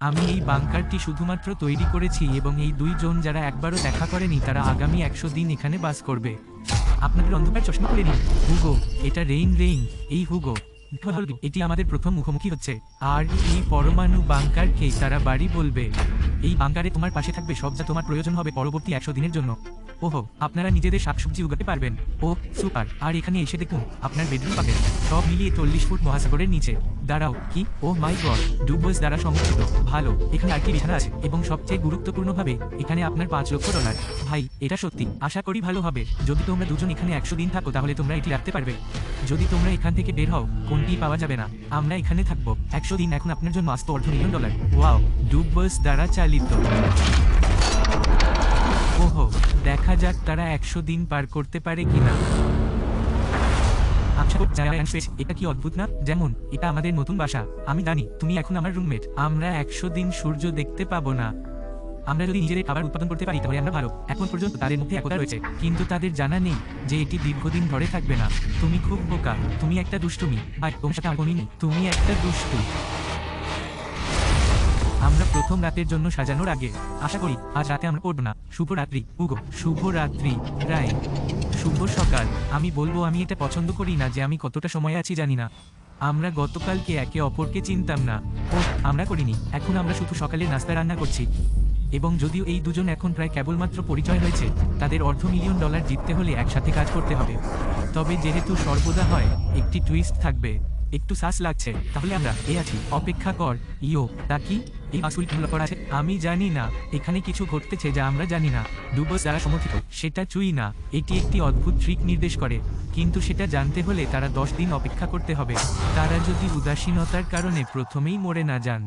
আমি এই বাংকারটি শুধুমাত্র তৈরি করেছি এবং এই 2 জন যারা একবারও দেখা করেনি তারা আগামী 100 দিন এখানে বাস করবে। আপনাদের অন্ধকার চশমা খুলে নিন। হুগো, এটা রেইন। এই হুগো, এটি আমাদের প্রথম মুখোমুখি হচ্ছে। আর এই পরমাণু বাংকারকে তারা বাড়ি বলবে। এই বাংকারে তোমার পাশে থাকবে সব যা তোমার প্রয়োজন হবে পরবর্তী 100 দিনের জন্য। ওহো, আপনারা নিজেদের শাকসবজি উগাতে পারবেন। ও সুপার। আর এখানে এসে দেখুন আপনার বেডরুম পাবেন। সব মিলিয়ে 40 ফুট মহাসাগরের নিচে। দাঁড়াও, কি? ও মাই গড, ডুবস দ্বারা সংরক্ষিত। ভালো, এখানে আরেকটি বিছানা আছে এবং সবচেয়ে গুরুত্বপূর্ণভাবে এখানে আপনার $5 লক্ষ। ভাই, এটা সত্যি, আশা করি ভালো হবে। যদি তোমরা দুজন এখানে 100 দিন থাকো তাহলে তোমরা এটি রাখতে পারবে। যদি তোমরা এখান থেকে বের হও কোনটি পাওয়া যাবে না। আমরা এখানে থাকবো 100 দিন। এখন আপনার জন্য আসতো $1,000,000,000। ওয়াও, ডুবস দ্বারা চালিত। ওহো, দেখা যাক তারা 100 দিন পার করতে পারে কিনা। আচ্ছা, এটা কি অদ্ভুত না? যেমন এটা আমাদের নতুন বাসা। আমি জানি তুমি এখন আমার রুমমেট। আমরা 100 দিন সূর্য দেখতে পাবো না। আমরা যদি নিজেদের খাবার উৎপাদন করতে পারি তাহলে আমরা ভালো। এখন পর্যন্ত তাদের মধ্যে একতা রয়েছে, কিন্তু তাদের জানা নেই যে এটি দীর্ঘদিন ধরে থাকবে না। তুমি খুব বোকা, তুমি একটা দুষ্টুমি। ভাই, তোমার সাথে আমি বলিনি, তুমি একটা দুষ্টু। আমরা প্রথম রাতের জন্য সাজানোর আগে আশা করি আজ রাতে আমরা পড়ব না। শুভরাত্রি হুগো। শুভরাত্রি রাইন। শুভ সকাল। আমি বলবো আমি এটা পছন্দ করি না যে আমি কতটা সময় আছি জানি না। আমরা গতকালকে একে অপরকে চিনতাম না। ও, আমরা করিনি। এখন আমরা শুধু সকালের নাস্তা রান্না করছি। এবং যদিও এই দুজন এখন প্রায় কেবলমাত্র পরিচয় হয়েছে, তাদের $1,000,000 জিততে হলে একসাথে কাজ করতে হবে। তবে যেহেতু সর্বদা হয় একটি টুইস্ট থাকবে। একটু শ্বাস লাগছে, তাহলে আমরা আছি। অপেক্ষা কর, ইয়ো, তা কি? এই আসল ডেভেলপার আছে? আমি জানি না, এখানে কিছু ঘটতেছে যা আমরা জানি না। ডুবস দ্বারা সমর্থিত, সেটা চুই না। এটি একটি অদ্ভুত ট্রিক নির্দেশ করে, কিন্তু সেটা জানতে হলে তারা 10 দিন অপেক্ষা করতে হবে। তারা যদি উদাসীনতার কারণে প্রথমেই মরে না যান।